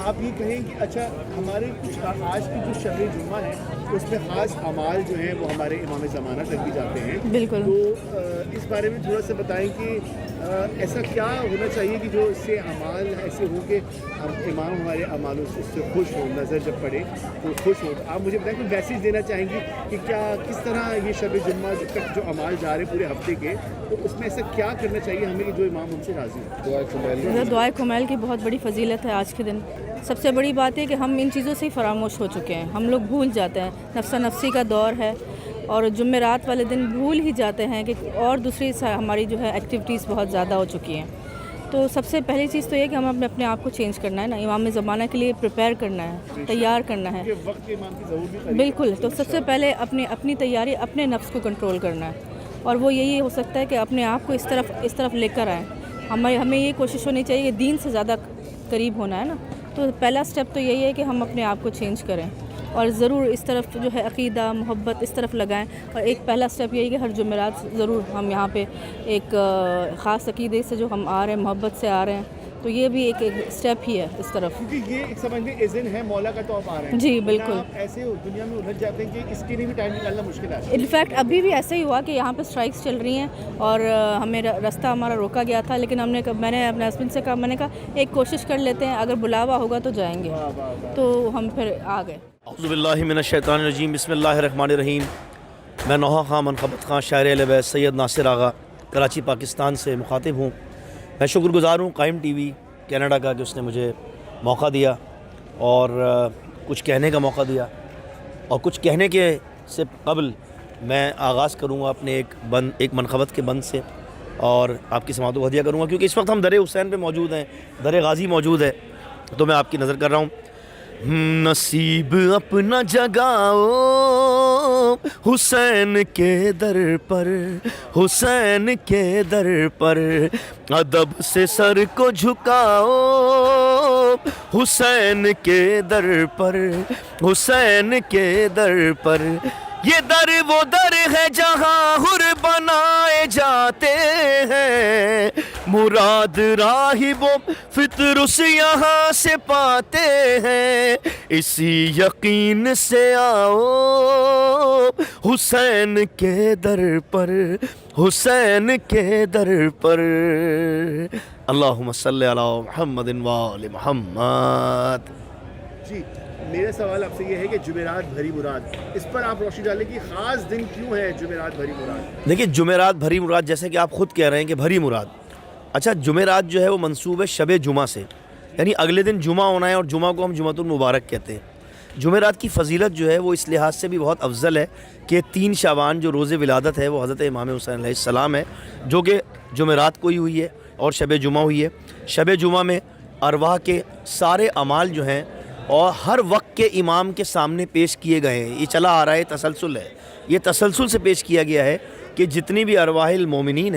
آپ یہ کہیں کہ اچھا ہمارے کچھ آج کی جو شب جمعہ ہے اس میں خاص اعمال جو ہیں وہ ہمارے امام زمانہ تک بھی جاتے ہیں، بالکل، تو اس بارے میں تھوڑا سا بتائیں کہ ایسا کیا ہونا چاہیے کہ جو اس سے اعمال ایسے ہو کہ امام ہمارے اعمالوں سے اس سے خوش ہو، نظر جب پڑے تو خوش ہو۔ آپ مجھے بتائیں کہ میسیج دینا چاہیں گی کہ کیا کس طرح یہ شب جمعہ تک جو اعمال جا رہے ہیں پورے ہفتے کے، تو اس میں ایسا کیا کرنا چاہیے ہمیں کہ جو امام ہم سے راضی ہو؟ دعائے کمیل کی بہت بڑی فضیلت ہے آج کے دن۔ سب سے بڑی بات ہے کہ ہم ان چیزوں سے ہی فراموش ہو چکے ہیں، ہم لوگ بھول جاتے ہیں، نفسا نفسی کا دور ہے، اور جمعرات والے دن بھول ہی جاتے ہیں کہ اور دوسری ہماری جو ہے ایکٹیویٹیز بہت زیادہ ہو چکی ہیں۔ تو سب سے پہلی چیز تو یہ کہ ہم اپنے آپ کو چینج کرنا ہے نا، امام زمانہ کے لیے پریپیئر کرنا ہے، تیار کرنا ہے، بالکل۔ تو سب سے پہلے اپنی تیاری، اپنے نفس کو کنٹرول کرنا ہے، اور وہ یہی ہو سکتا ہے کہ اپنے آپ کو اس طرف لے کر آئیں۔ ہمیں یہ کوشش ہونی چاہیے کہ دین سے زیادہ قریب ہونا ہے نا، تو پہلا سٹیپ تو یہی ہے کہ ہم اپنے آپ کو چینج کریں، اور ضرور اس طرف جو ہے عقیدہ محبت اس طرف لگائیں، اور ایک پہلا سٹیپ یہی کہ ہر جمعرات ضرور ہم یہاں پہ ایک خاص عقیدے سے جو ہم آ رہے ہیں، محبت سے آ رہے ہیں، تو یہ بھی ایک سٹیپ ہی ہے اس طرف، کیونکہ یہ ایک سمجھ میں اذن ہے مولا کا، تو آپ آ رہے ہیں۔ جی بالکل، ایسے دنیا میں الجھ جاتے ہیں کہ اس کے لیے بھی ٹائم نکالنا مشکل ہے۔ انفیکٹ ابھی بھی ایسا ہی ہوا کہ یہاں پہ اسٹرائکس چل رہی ہیں، اور ہمیں رستہ ہمارا روکا گیا تھا، لیکن میں نے اپنے ہسبینڈ سے کہا، میں نے کہا ایک کوشش کر لیتے ہیں، اگر بلاوا ہوگا تو جائیں گے، تو ہم پھر آ گئے۔ اعوذ باللہ من الشیطان الرجیم، بسم اللہ الرحمن الرحیم۔ میں نوحہ خان منقبت خان شاعر اہل بیت سید ناصر آغا کراچی پاکستان سے مخاطب ہوں. میں شکر گزار ہوں قائم ٹی وی کینیڈا کا کہ اس نے مجھے موقع دیا اور کچھ کہنے کا موقع دیا. اور کچھ کہنے کے سے قبل میں آغاز کروں گا اپنے ایک منقبت کے بند سے اور آپ کی سماعتوں کو ہدیہ کروں گا، کیونکہ اس وقت ہم در حسین پہ موجود ہیں، در غازی موجود ہے، تو میں آپ کی نظر کر رہا ہوں. نصیب اپنا جگاؤ حسین کے در پر، حسین کے در پر ادب سے سر کو جھکاؤ حسین کے در پر، حسین کے در پر. یہ در وہ در ہے جہاں حر بنائے جاتے ہیں، مراد راہب و فطرس یہاں سے پاتے ہیں. اسی یقین سے آؤ حسین کے در پر، حسین کے در پر. اللہم صلی علی محمد و آل محمد. جی میرا سوال آپ سے یہ ہے کہ جمعرات بھری مراد، اس پر آپ روشنی ڈالیں کہ خاص دن کیوں ہے جمعرات بھری مراد؟ دیکھیے جمعرات بھری مراد جیسے کہ آپ خود کہہ رہے ہیں کہ بھری مراد. اچھا جمعرات جو ہے وہ منسوب ہے شب جمعہ سے، یعنی اگلے دن جمعہ ہونا ہے، اور جمعہ کو ہم جمعۃ المبارک کہتے ہیں. جمعرات کی فضیلت جو ہے وہ اس لحاظ سے بھی بہت افضل ہے کہ 3 شعبان جو روز ولادت ہے وہ حضرت امام حسین علیہ السلام ہے، جو کہ جمعرات کو ہی ہوئی ہے اور شب جمعہ ہوئی ہے. شب جمعہ میں ارواح کے سارے اعمال جو ہیں اور ہر وقت کے امام کے سامنے پیش کیے گئے ہیں. یہ چلا آ رہا ہے، تسلسل ہے، یہ تسلسل سے پیش کیا گیا ہے کہ جتنی بھی ارواح المومنین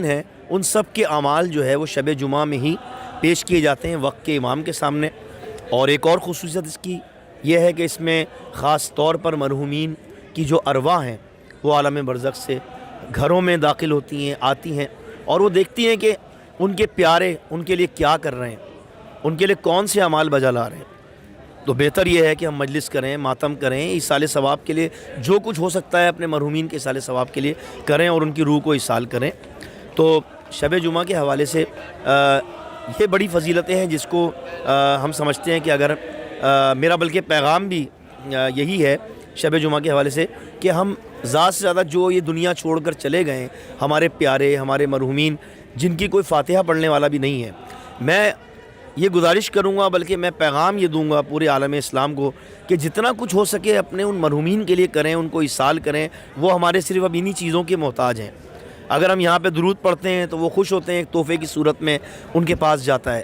ہیں ان سب کے اعمال جو ہے وہ شب جمعہ میں ہی پیش کیے جاتے ہیں وقت کے امام کے سامنے. اور ایک اور خصوصیت اس کی یہ ہے کہ اس میں خاص طور پر مرحومین کی جو ارواح ہیں وہ عالم برزخ سے گھروں میں داخل ہوتی ہیں، آتی ہیں، اور وہ دیکھتی ہیں کہ ان کے پیارے ان کے لیے کیا کر رہے ہیں، ان کے لیے کون سے اعمال بجا لا رہے ہیں. تو بہتر یہ ہے کہ ہم مجلس کریں، ماتم کریں، ایصال ثواب کے لیے جو کچھ ہو سکتا ہے اپنے مرحومین کے ایصال ثواب کے لیے کریں اور ان کی روح کو ایصال کریں. تو شب جمعہ کے حوالے سے یہ بڑی فضیلتیں ہیں جس کو ہم سمجھتے ہیں کہ اگر میرا بلکہ پیغام بھی یہی ہے شب جمعہ کے حوالے سے کہ ہم زیادہ سے زیادہ جو یہ دنیا چھوڑ کر چلے گئے ہیں ہمارے پیارے، ہمارے مرحومین جن کی کوئی فاتحہ پڑھنے والا بھی نہیں ہے، میں یہ گزارش کروں گا، بلکہ میں پیغام یہ دوں گا پورے عالم اسلام کو کہ جتنا کچھ ہو سکے اپنے ان مرحومین کے لیے کریں، ان کو ایصال کریں. وہ ہمارے صرف اب انہی چیزوں کے محتاج ہیں. اگر ہم یہاں پہ درود پڑھتے ہیں تو وہ خوش ہوتے ہیں، ایک تحفے کی صورت میں ان کے پاس جاتا ہے،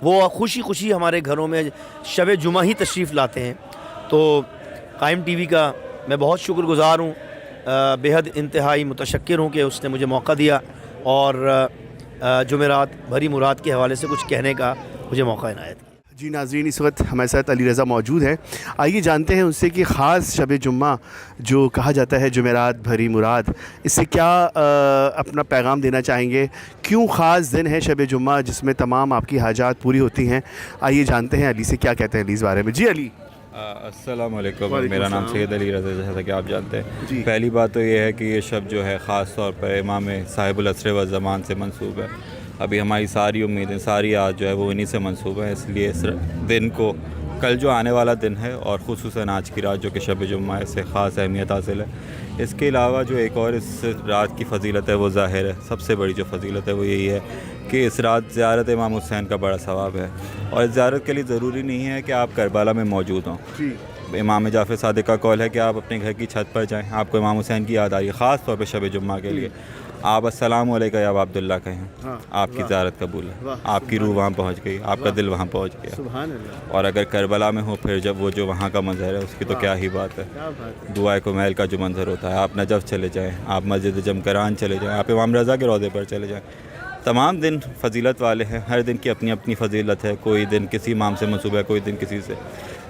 وہ خوشی خوشی ہمارے گھروں میں شب جمعہ ہی تشریف لاتے ہیں. تو قائم ٹی وی کا میں بہت شکر گزار ہوں، بے حد انتہائی متشکر ہوں کہ اس نے مجھے موقع دیا اور جمعرات بھری مراد کے حوالے سے کچھ کہنے کا مجھے موقع عنایت کیا. جی ناظرین، اس وقت ہمارے ساتھ علی رضا موجود ہیں. آئیے جانتے ہیں ان سے کہ خاص شب جمعہ جو کہا جاتا ہے جمعرات بھری مراد، اس سے کیا اپنا پیغام دینا چاہیں گے، کیوں خاص دن ہے شب جمعہ جس میں تمام آپ کی حاجات پوری ہوتی ہیں. آئیے جانتے ہیں علی سے کیا کہتے ہیں علی اس بارے میں. جی علی. السلام علیکم، میرا نام سید علی رضا جیسا کہ آپ جانتے ہیں. جی. پہلی بات تو یہ ہے کہ یہ شب جو ہے خاص طور پر امام صاحب العصر والزمان سے منسوب ہے. ابھی ہماری ساری امیدیں، ساری آج جو ہے وہ انہی سے منسوب ہے، اس لیے اس دن کو کل جو آنے والا دن ہے اور خصوصاً آج کی رات جو کہ شب جمعہ ہے، اس سے خاص اہمیت حاصل ہے. اس کے علاوہ جو ایک اور اس رات کی فضیلت ہے وہ ظاہر ہے. سب سے بڑی جو فضیلت ہے وہ یہی ہے کہ اس رات زیارت امام حسین کا بڑا ثواب ہے، اور اس زیارت کے لیے ضروری نہیں ہے کہ آپ کربلا میں موجود ہوں. امام جعفر صادق کا قول ہے کہ آپ اپنے گھر کی چھت پر جائیں، آپ کو امام حسین کی یاد آ رہی ہے، خاص طور پہ شب جمعہ کے لیے آپ السلام علیکم یا عبداللہ کہیں، آپ کی زیارت قبول ہے، آپ کی روح وہاں پہنچ گئی، آپ کا دل وہاں پہنچ گیا. سبحان اللہ. اور اگر کربلا میں ہو پھر جب وہ جو وہاں کا منظر ہے اس کی تو کیا ہی بات ہے. دعائے کمیل کا جو منظر ہوتا ہے، آپ نجف چلے جائیں، آپ مسجد جمکران چلے جائیں، آپ امام رضا کے روضے پر چلے جائیں. تمام دن فضیلت والے ہیں، ہر دن کی اپنی اپنی فضیلت ہے. کوئی دن کسی امام سے منسوب ہے، کوئی دن کسی سے،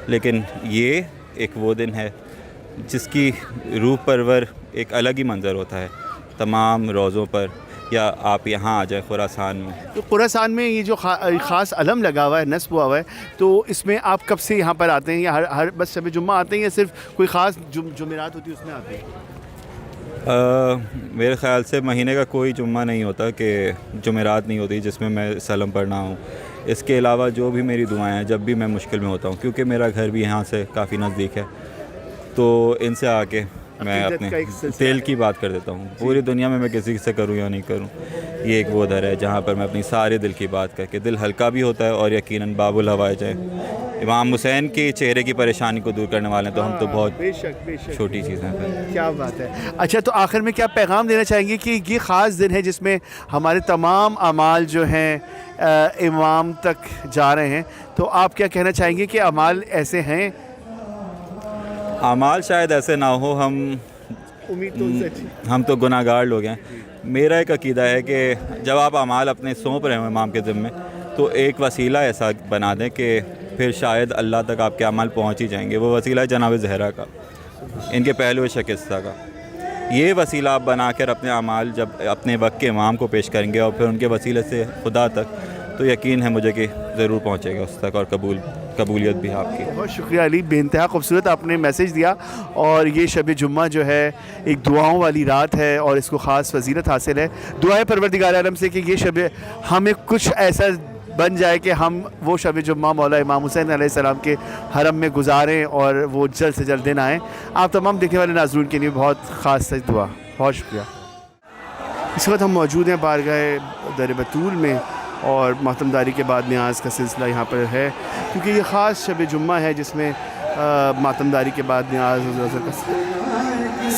لیکن یہ ایک وہ دن ہے جس کی روح پرور ایک الگ ہی منظر ہوتا ہے تمام روزوں پر. یا آپ یہاں آ جائیں خراسان میں، تو خراسان میں یہ جو خاص علم لگا ہوا ہے، نصب ہوا ہوا ہے، تو اس میں آپ کب سے یہاں پر آتے ہیں، یا ہر بس شب جمعہ آتے ہیں، یا صرف کوئی خاص جمعرات ہوتی ہے اس میں آتے ہیں؟ میرے خیال سے مہینے کا کوئی جمعہ نہیں ہوتا کہ جمعرات نہیں ہوتی جس میں میں سلم پڑھنا ہوں. اس کے علاوہ جو بھی میری دعائیں ہیں جب بھی میں مشکل میں ہوتا ہوں، کیونکہ میرا گھر بھی یہاں سے کافی نزدیک ہے، تو ان سے آ کے میں اپنے دل کی بات کر دیتا ہوں. پوری دنیا میں کسی سے کروں یا نہیں کروں, یہ ایک وہ در ہے جہاں پر میں اپنی سارے دل کی بات کر کے دل ہلکا بھی ہوتا ہے. اور یقیناً باب الحوائج ہے, امام حسین کے چہرے کی پریشانی کو دور کرنے والے ہیں, تو ہم تو بہت چھوٹی چیز ہیں. کیا بات ہے. اچھا, تو آخر میں کیا پیغام دینا چاہیں گے کہ یہ خاص دن ہے جس میں ہمارے تمام اعمال جو ہیں امام تک جا رہے ہیں, تو آپ کیا کہنا چاہیں گے کہ اعمال ایسے ہیں؟ اعمال شاید ایسے نہ ہو, ہم تو گناہ گار لوگ ہیں. میرا ایک عقیدہ ہے کہ جب آپ اعمال اپنے سونپ رہے ہوں امام کے ذمے, تو ایک وسیلہ ایسا بنا دیں کہ پھر شاید اللہ تک آپ کے اعمال پہنچ ہی جائیں گے. وہ وسیلہ ہے جناب زہرا کا, ان کے پہلو شکستہ کا. یہ وسیلہ آپ بنا کر اپنے اعمال جب اپنے وقت کے امام کو پیش کریں گے اور پھر ان کے وسیلے سے خدا تک, تو یقین ہے مجھے کہ ضرور پہنچے گا اس تک, اور قبولیت بھی آپ کی. بہت شکریہ علی, بے انتہا خوبصورت آپ نے میسیج دیا. اور یہ شب جمعہ جو ہے ایک دعاؤں والی رات ہے اور اس کو خاص فضیلت حاصل ہے. دعائیں پروردگار عالم سے کہ یہ شب ہمیں کچھ ایسا بن جائے کہ ہم وہ شب جمعہ مولا امام حسین علیہ السلام کے حرم میں گزاریں اور وہ جلد سے جلد دن آئیں. آپ تمام دیکھنے والے ناظرین کے لیے بہت خاص دعا. بہت شکریہ. اس وقت ہم موجود ہیں بارگاہ در بطول میں, اور ماتمداری کے بعد نیاز کا سلسلہ یہاں پر ہے, کیونکہ یہ خاص شب جمعہ ہے جس میں ماتمداری کے بعد نیاز کا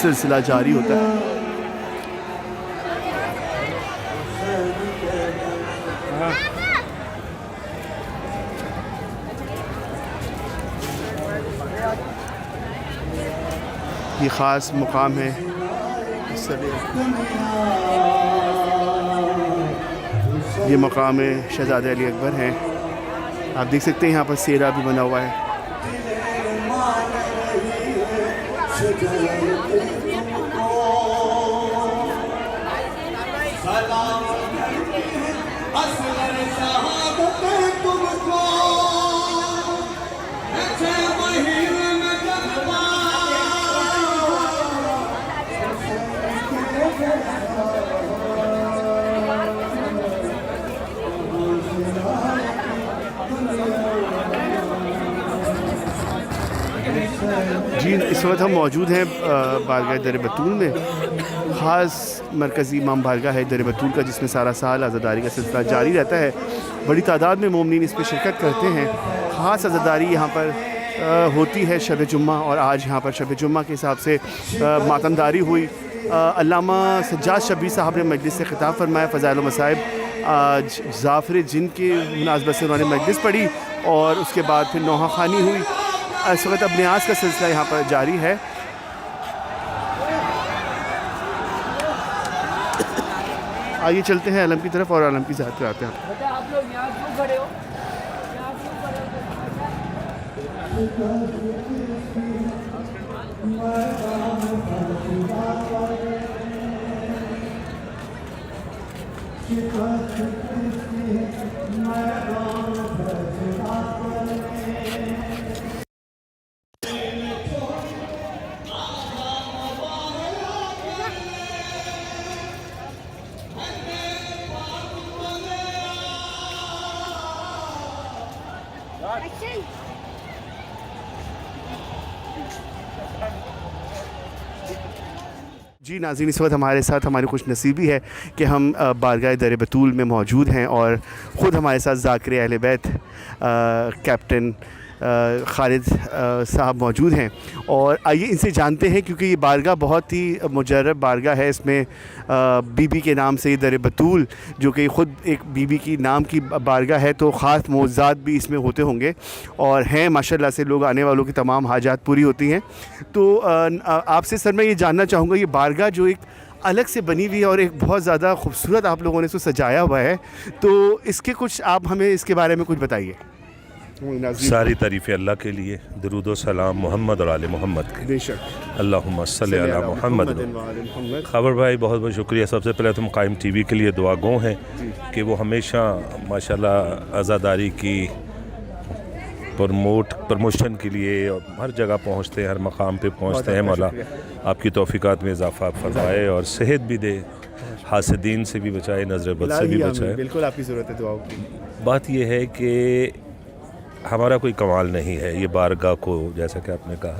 سلسلہ جاری ہوتا ہے. یہ خاص مقام ہے. یہ مقام شہزادہ علی اکبر ہے. آپ دیکھ سکتے ہیں یہاں پر سیرا بھی بنا ہوا ہے. جی, اس وقت ہم موجود ہیں بارگاہ در بطول میں. خاص مرکزی امام بارگاہ ہے در بطول کا, جس میں سارا سال عزاداری کا سلسلہ جاری رہتا ہے. بڑی تعداد میں مومنین اس پہ شرکت کرتے ہیں. خاص عزاداری یہاں پر ہوتی ہے شب جمعہ, اور آج یہاں پر شب جمعہ کے حساب سے ماتمداری ہوئی. علامہ سجاد شبیر صاحب نے مجلس سے خطاب فرمایا. فضائل و مصائب آج ظافر جن کی مناسبت سے انہوں نے مجلس پڑھی, اور اس کے بعد پھر نوحہ خوانی ہوئی. اس وقت اب نیاز کا سلسلہ یہاں پر جاری ہے. آئیے چلتے ہیں علم کی طرف اور علم کی ذات پہ آتے ہیں. آپ لوگ یہاں کیوں کھڑے ہو؟ جی ناظرین, اس وقت ہمارے ساتھ ہماری خوش نصیبی ہے کہ ہم بارگاہ در بطول میں موجود ہیں, اور خود ہمارے ساتھ ذاکر اہل بیت کیپٹن خالد صاحب موجود ہیں. اور آئیے ان سے جانتے ہیں, کیونکہ یہ بارگاہ بہت ہی مجرب بارگاہ ہے. اس میں بی بی کے نام سے در بطول, جو کہ خود ایک بی بی کی نام کی بارگاہ ہے, تو خاص معجزات بھی اس میں ہوتے ہوں گے, اور ہیں ماشاءاللہ سے لوگ آنے والوں کی تمام حاجات پوری ہوتی ہیں. تو آپ سے سر میں یہ جاننا چاہوں گا, یہ بارگاہ جو ایک الگ سے بنی ہوئی ہے اور ایک بہت زیادہ خوبصورت آپ لوگوں نے اس کو سجایا ہوا ہے, تو اس کے کچھ آپ ہمیں اس کے بارے میں کچھ بتائیے. ساری تعریفیں اللہ کے لیے, درود و سلام محمد اور آل محمد کے. بے شک. اللہم صلی علی محمد. خبر بھائی بہت بہت شکریہ. سب سے پہلے تم قائم ٹی وی کے لیے دعا گو ہیں کہ وہ ہمیشہ ماشاءاللہ عزاداری کی پروموشن کے لیے ہر جگہ پہنچتے ہیں, ہر مقام پہ پہنچتے ہیں. مولا آپ کی توفیقات میں اضافہ فرمائے اور صحت بھی دے, حاسدین سے بھی بچائے, نظر بد سے بھی بچائے. بالکل آپ کی ضرورت ہے دعاؤں کی. بات یہ ہے کہ ہمارا کوئی کمال نہیں ہے, یہ بارگاہ کو جیسا کہ آپ نے کہا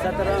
17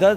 10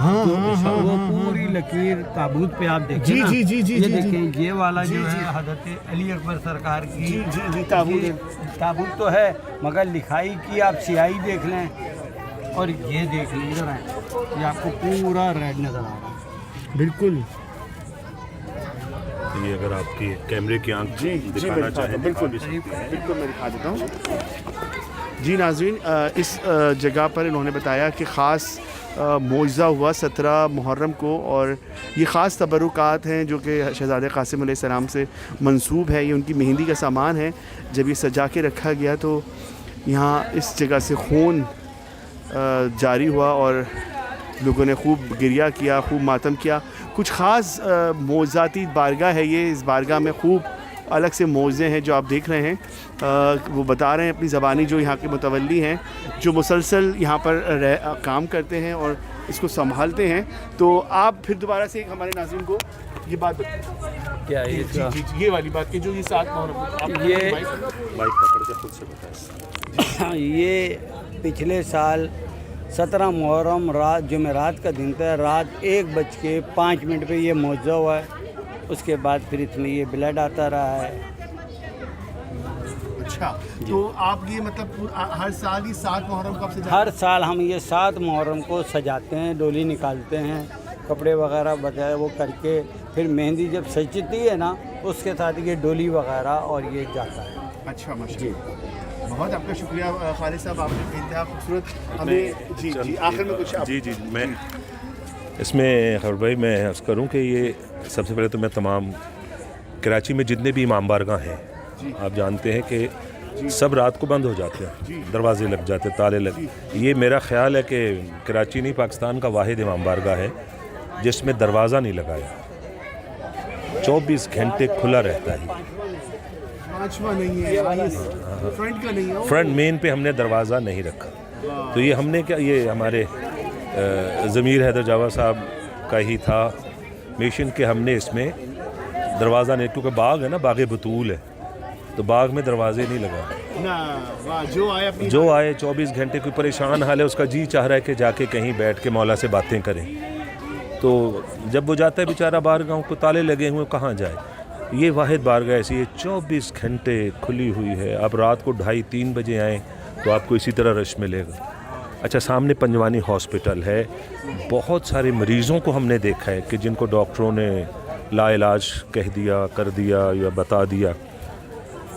وہ پوری لکیر تابوت پہ آپ دیکھیں نا، یہ دیکھیں یہ والا جو ہے حضرت علی اکبر سرکار کی تابوت تو ہے، مگر لکھائی کی آپ سیاہی دیکھ لیں اور یہ دیکھ لیں، ادھر آئیں، یہ آپ کو پورا ریڈ نظر آ رہا ہے بالکل. یہ اگر آپ کی کیمرے کی آنکھ دکھانا چاہیں بالکل میں دکھا دیتا ہوں. جی ناظرین، اس جگہ پر انہوں نے بتایا کہ خاص معجزہ ہوا 17 محرم کو، اور یہ خاص تبرکات ہیں جو کہ شہزادہ قاسم علیہ السلام سے منسوب ہے. یہ ان کی مہندی کا سامان ہے. جب یہ سجا کے رکھا گیا تو یہاں اس جگہ سے خون جاری ہوا اور لوگوں نے خوب گریہ کیا، خوب ماتم کیا. کچھ خاص معجزاتی بارگاہ ہے یہ. اس بارگاہ میں خوب الگ سے معجزے ہیں جو آپ دیکھ رہے ہیں. وہ بتا رہے ہیں اپنی زبانی جو یہاں کے متولی ہیں، جو مسلسل یہاں پر کام کرتے ہیں اور اس کو سنبھالتے ہیں. تو آپ پھر دوبارہ سے ہمارے ناظرین کو یہ بات بتائیں کیا یہ والی بات کہ جو یہ 7 محرم یہ مائک پکڑ کے خود سے بتائیں. یہ پچھلے سال 17 محرم رات جمعرات کا دن تھا، رات 1:05 پہ یہ معجزہ ہوا ہے. اس کے بعد پھر اس میں یہ بلڈ آتا رہا ہے. اچھا، تو آپ یہ مطلب ہر سال ہی 7 محرم کو آپ سے ہر سال ہم یہ 7 محرم کو سجاتے ہیں، ڈولی نکالتے ہیں، کپڑے وغیرہ وغیرہ وہ کر کے پھر مہندی جب سجتی ہے نا اس کے ساتھ یہ ڈولی وغیرہ اور یہ جاتا ہے. اچھا ماشاءاللہ، بہت آپ کا شکریہ خالد صاحب، آپ نے انتہا خوبصورت ہمیں جی آخر میں کچھ جی میں اس میں خبر بھائی میں عرض کروں کہ یہ سب سے پہلے تو میں تمام کراچی میں جتنے بھی امام بارگاہ ہیں آپ جانتے ہیں کہ سب رات کو بند ہو جاتے ہیں، دروازے لگ جاتے، تالے لگ. یہ میرا خیال ہے کہ کراچی نہیں پاکستان کا واحد امام بارگاہ ہے جس میں دروازہ نہیں لگایا، 24 گھنٹے کھلا رہتا ہے. فرنٹ مین پہ ہم نے دروازہ نہیں رکھا. تو یہ ہم نے کیا، یہ ہمارے ضمیر حیدر جاوا صاحب کا ہی تھا مشن کہ ہم نے اس میں دروازہ نہیں، کیونکہ باغ ہے نا، باغ بطول ہے، تو باغ میں دروازے نہیں لگا. جو آئے 24 گھنٹے کوئی پریشان حال ہے، اس کا جی چاہ رہا ہے کہ جا کے کہیں بیٹھ کے مولا سے باتیں کریں. تو جب وہ جاتا ہے بیچارہ بارگاہوں کو تالے لگے ہوئے کہاں جائے. یہ واحد بارگاہ ایسی ہے 24 گھنٹے کھلی ہوئی ہے. آپ رات کو 2:30-3 بجے آئیں تو آپ کو اسی طرح رش ملے گا. اچھا، سامنے پنجوانی ہاسپٹل ہے. بہت سارے مریضوں کو ہم نے دیکھا ہے کہ جن کو ڈاکٹروں نے لا علاج کہہ دیا، کر دیا یا بتا دیا،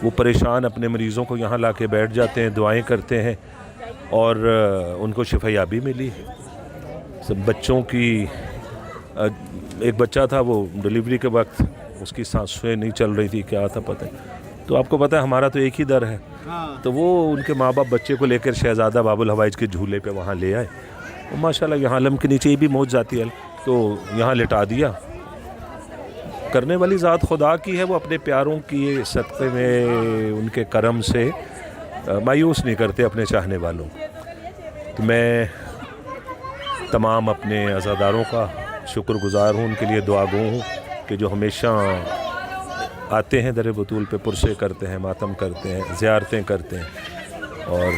وہ پریشان اپنے مریضوں کو یہاں لا کے بیٹھ جاتے ہیں، دعائیں کرتے ہیں اور ان کو شفا یابی ملی. سب بچوں کی، ایک بچہ تھا وہ ڈلیوری کے وقت اس کی سانسیں نہیں چل رہی تھی، کیا تھا پتہ ہے. تو آپ کو پتہ ہے ہمارا تو ایک ہی در ہے، تو وہ ان کے ماں باپ بچے کو لے کر شہزادہ باب الحوائج کے جھولے پہ وہاں لے آئے. اور ماشاءاللہ یہاں علم کے نیچے یہ بھی موج جاتی ہے تو یہاں لٹا دیا. کرنے والی ذات خدا کی ہے، وہ اپنے پیاروں کی صدقے میں ان کے کرم سے مایوس نہیں کرتے اپنے چاہنے والوں. تو میں تمام اپنے عزاداروں کا شکر گزار ہوں، ان کے لیے دعا گو ہوں کہ جو ہمیشہ آتے ہیں در بطول پہ، پرسے کرتے ہیں، ماتم کرتے ہیں، زیارتیں کرتے ہیں اور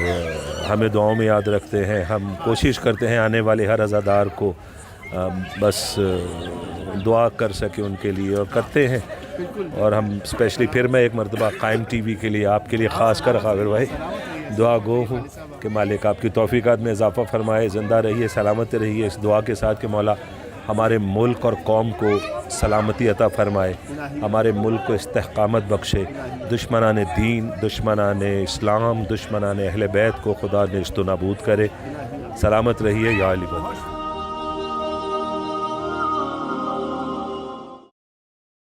ہمیں دعاؤں میں یاد رکھتے ہیں. ہم کوشش کرتے ہیں آنے والے ہر عزادار کو بس دعا کر سکے ان کے لیے، اور کرتے ہیں. اور ہم اسپیشلی پھر میں ایک مرتبہ قائم ٹی وی کے لیے، آپ کے لیے خاص کر خاور بھائی دعا گو ہوں کہ مالک آپ کی توفیقات میں اضافہ فرمائے، زندہ رہیے، سلامت رہیے. اس دعا کے ساتھ کہ مولا ہمارے ملک اور قوم کو سلامتی عطا فرمائے، ہمارے ملک کو استحقامت بخشے، دشمنان دین، دشمنان اسلام، دشمنان اہل بیت کو خدا نیست و نابود کرے. سلامت رہیے یا علی بابا.